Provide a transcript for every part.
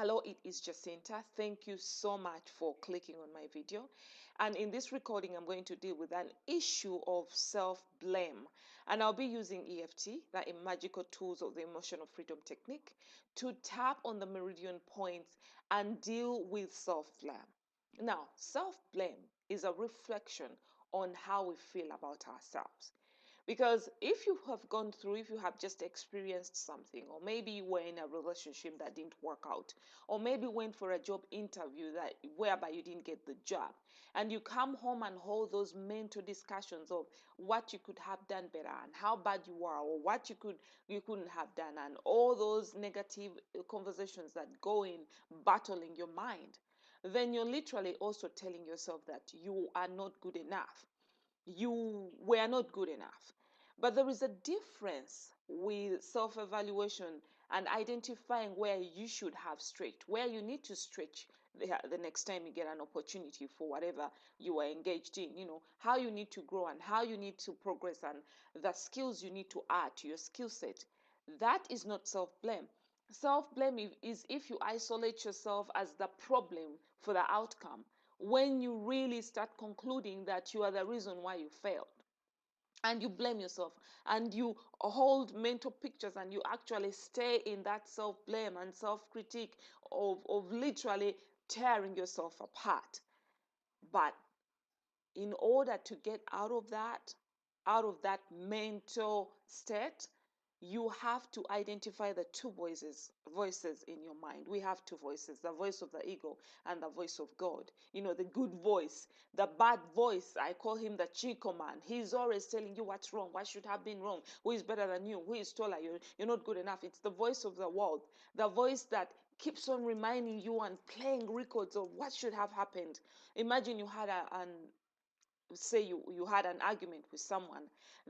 Hello, it is Jacinta. Thank you so much for clicking on my video. And in this recording, I'm going to deal with an issue of self-blame. And I'll be using EFT, the magical tools of the emotional freedom technique, to tap on the meridian points and deal with self-blame. Now, self-blame is a reflection on how we feel about ourselves. Because if you have gone through, if you have just experienced something, or maybe you were in a relationship that didn't work out, or maybe went for a job interview that whereby you didn't get the job, and you come home and hold those mental discussions of what you could have done better and how bad you are, or what you couldn't have done, and all those negative conversations that go in battling your mind, then you're literally also telling yourself that you are not good enough, you were not good enough. But there is a difference with self evaluation and identifying where you should have stretched, where you need to stretch the next time you get an opportunity for whatever you are engaged in, how you need to grow and how you need to progress and the skills you need to add to your skill set. That is not self blame. Self blame is if you isolate yourself as the problem for the outcome, when you really start concluding that you are the reason why you failed, and you blame yourself and you hold mental pictures and you actually stay in that self-blame and self-critique of literally tearing yourself apart. But in order to get out of that mental state, you have to identify the two voices in your mind. We have two voices: the voice of the ego and the voice of God. The good voice. The bad voice, I call him the chico man. He's always telling you what's wrong, what should have been wrong, who is better than you, who is taller, you're not good enough. It's the voice of the world, the voice that keeps on reminding you and playing records of what should have happened. Imagine you had an say you had an argument with someone.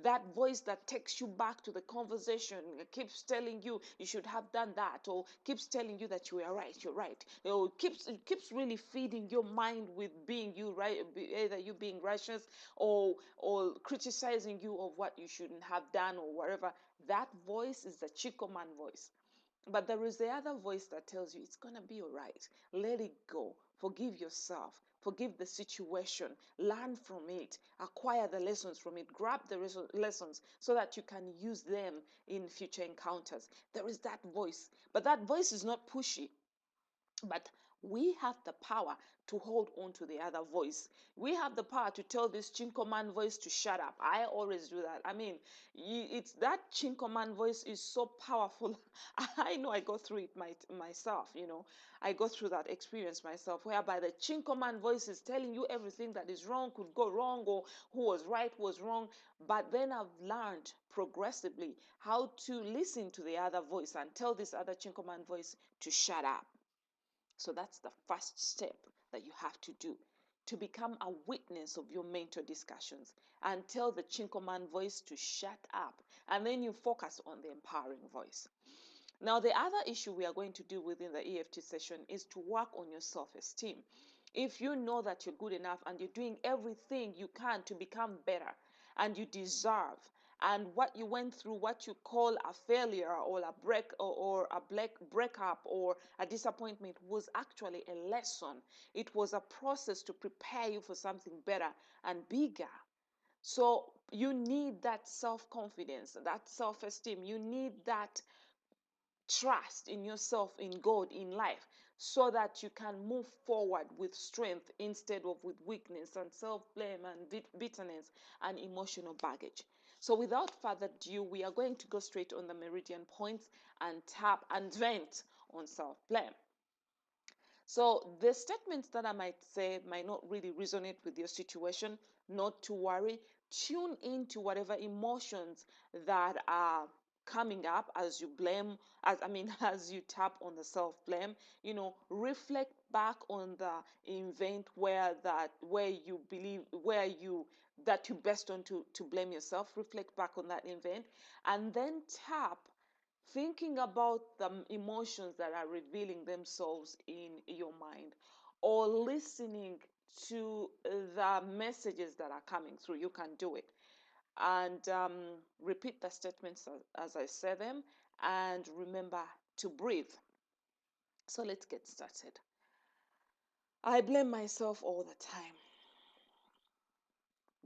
That voice that takes you back to the conversation keeps telling you you should have done that, or keeps telling you that you are right, you're right, or keeps really feeding your mind with being you right, either you being righteous or criticizing you of what you shouldn't have done or whatever. That voice is the chico man voice. But there is the other voice that tells you it's going to be all right. Let it go. Forgive yourself. Forgive the situation. Learn from it. Acquire the lessons from it. Grab the lessons so that you can use them in future encounters. There is that voice. But that voice is not pushy. But we have the power to hold on to the other voice. We have the power to tell this chinko man voice to shut up. I always do that. I mean, it's that chinko man voice is so powerful. I know I go through it myself. I go through that experience myself, whereby the chinko man voice is telling you everything that is wrong, could go wrong, or who was right, was wrong. But then I've learned progressively how to listen to the other voice and tell this other chinko man voice to shut up. So that's the first step that you have to do, to become a witness of your mentor discussions and tell the chinko man voice to shut up. And then you focus on the empowering voice. Now, the other issue we are going to do within the EFT session is to work on your self-esteem. If you know that you're good enough and you're doing everything you can to become better, and you deserve, and what you went through, what you call a failure or a breakup or a disappointment, was actually a lesson. It was a process to prepare you for something better and bigger. So you need that self-confidence, that self-esteem. You need that trust in yourself, in God, in life, so that you can move forward with strength instead of with weakness and self-blame and bitterness and emotional baggage. So without further ado, we are going to go straight on the meridian points and tap and vent on self-blame. So the statements that I might say might not really resonate with your situation. Not to worry. Tune into whatever emotions that are coming up as you blame, as you tap on the self-blame. Reflect back on the event where you believe, where you that you best on to blame yourself. Reflect back on that event and then tap, thinking about the emotions that are revealing themselves in your mind, or listening to the messages that are coming through. You can do it. And repeat the statements as I say them, and remember to breathe. So let's get started. I blame myself all the time.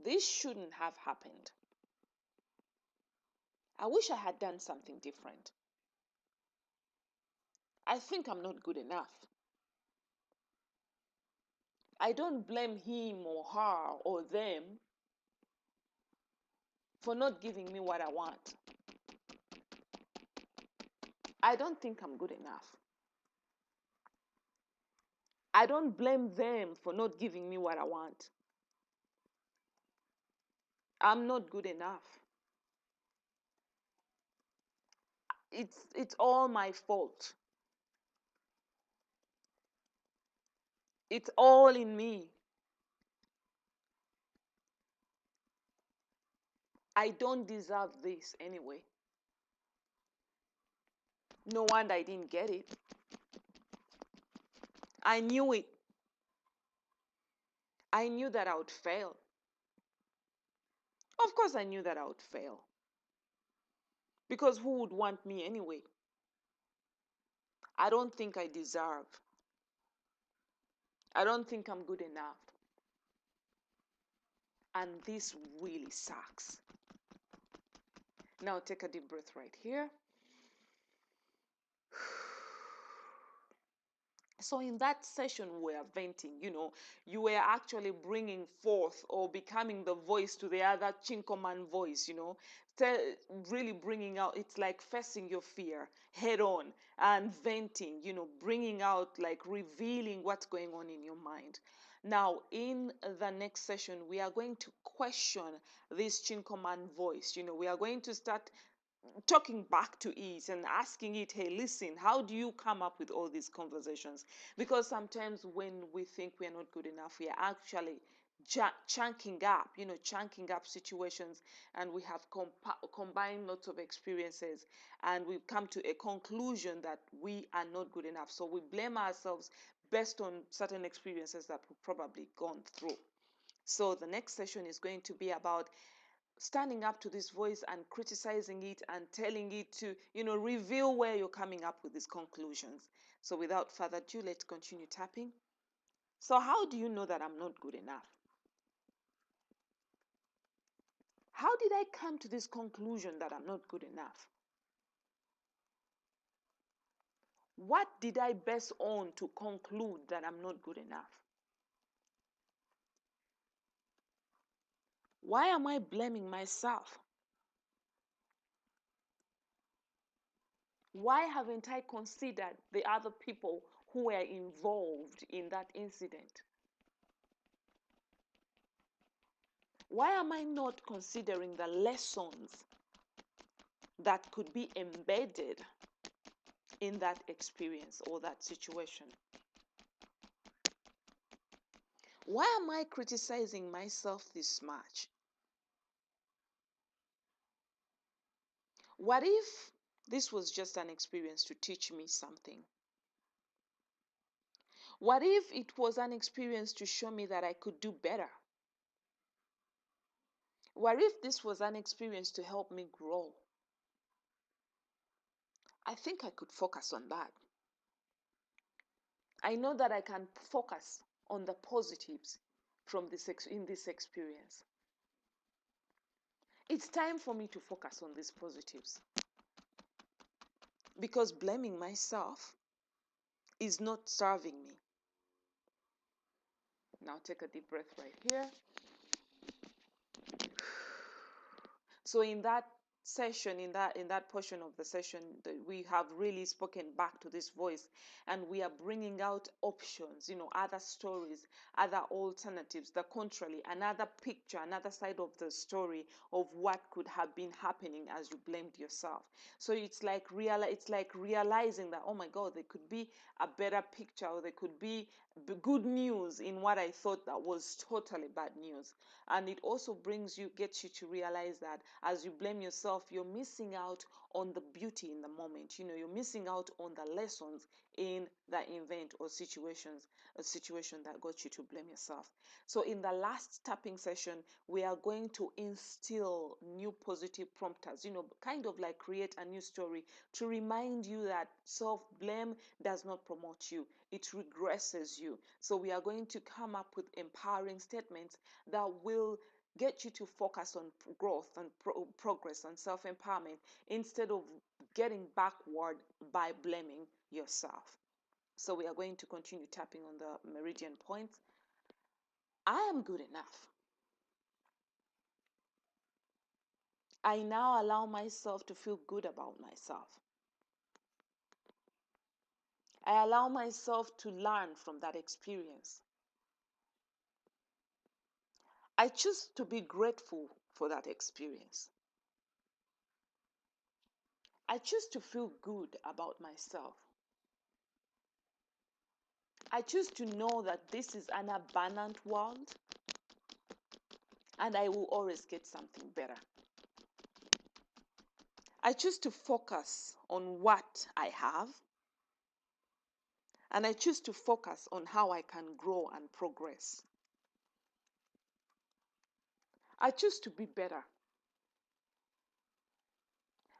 This shouldn't have happened. I wish I had done something different. I think I'm not good enough. I don't blame him or her or them for not giving me what I want. I don't think I'm good enough. I don't blame them for not giving me what I want. I'm not good enough. It's all my fault. It's all in me. I don't deserve this anyway. No wonder I didn't get it. I knew it. I knew that I would fail. Of course, I knew that I would fail. Because who would want me anyway? I don't think I deserve. I don't think I'm good enough. And this really sucks. Now take a deep breath right here. So in that session we are venting, you were actually bringing forth or becoming the voice to the other chinkoman voice, really bringing out. It's like facing your fear head on and venting, bringing out, like revealing what's going on in your mind. Now in the next session we are going to question this chinkoman voice. We are going to start talking back to it and asking it, hey, listen, how do you come up with all these conversations? Because sometimes when we think we are not good enough, we are actually chunking up situations, and we have combined lots of experiences, and we've come to a conclusion that we are not good enough. So we blame ourselves based on certain experiences that we've probably gone through. So the next session is going to be about standing up to this voice and criticizing it and telling it to, reveal where you're coming up with these conclusions. So without further ado, let's continue tapping. So how do you know that I'm not good enough? How did I come to this conclusion that I'm not good enough? What did I base on to conclude that I'm not good enough? Why am I blaming myself? Why haven't I considered the other people who were involved in that incident? Why am I not considering the lessons that could be embedded in that experience or that situation? Why am I criticizing myself this much? What if this was just an experience to teach me something? What if it was an experience to show me that I could do better? What if this was an experience to help me grow? I think I could focus on that. I know that I can focus on the positives from in this experience. It's time for me to focus on these positives, because blaming myself is not serving me. Now take a deep breath right here. So in that session, in that portion of the session, we have really spoken back to this voice, and we are bringing out options, other stories, other alternatives, the contrary, another picture, another side of the story of what could have been happening as you blamed yourself. So it's like realizing that, oh my God, there could be a better picture, or there could be good news in what I thought that was totally bad news. And it also gets you to realize that as you blame yourself, yourself, you're missing out on the beauty in the moment. You're missing out on the lessons in that event or a situation that got you to blame yourself. So in the last tapping session, we are going to instill new positive prompters, kind of like create a new story to remind you that self-blame does not promote you, it regresses you. So we are going to come up with empowering statements that will get you to focus on growth and progress and self-empowerment instead of getting backward by blaming yourself. So we are going to continue tapping on the meridian points. I am good enough. I now allow myself to feel good about myself. I allow myself to learn from that experience. I choose to be grateful for that experience. I choose to feel good about myself. I choose to know that this is an abundant world and I will always get something better. I choose to focus on what I have and I choose to focus on how I can grow and progress. I choose to be better.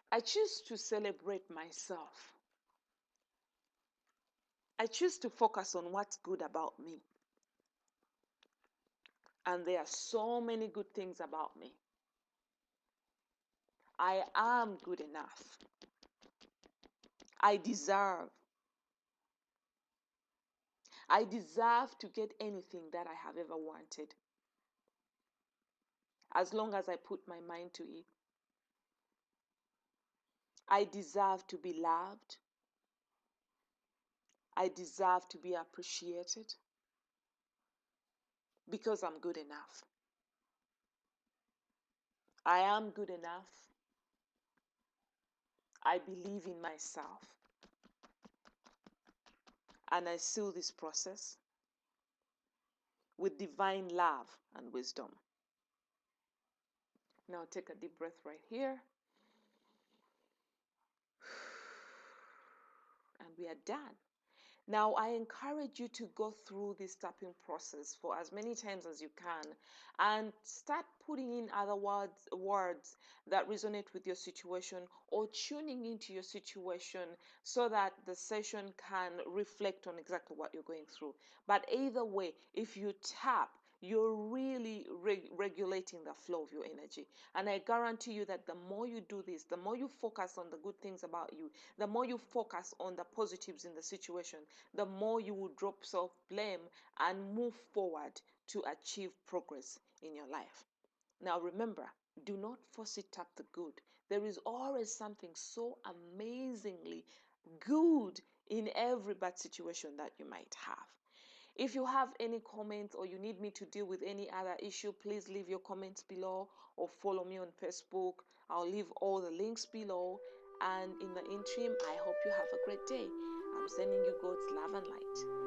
I choose to celebrate myself. I choose to focus on what's good about me. And there are so many good things about me. I am good enough. I deserve. I deserve to get anything that I have ever wanted, as long as I put my mind to it. I deserve to be loved. I deserve to be appreciated because I'm good enough. I am good enough. I believe in myself. And I seal this process with divine love and wisdom. Now take a deep breath right here. And we are done. Now, I encourage you to go through this tapping process for as many times as you can and start putting in other words that resonate with your situation or tuning into your situation so that the session can reflect on exactly what you're going through. But either way, if you tap, you're really regulating the flow of your energy. And I guarantee you that the more you do this, the more you focus on the good things about you, the more you focus on the positives in the situation, the more you will drop self-blame and move forward to achieve progress in your life. Now remember, do not force it tap the good. There is always something so amazingly good in every bad situation that you might have. If you have any comments or you need me to deal with any other issue, please leave your comments below or follow me on Facebook. I'll leave all the links below. And in the interim, I hope you have a great day. I'm sending you God's love and light.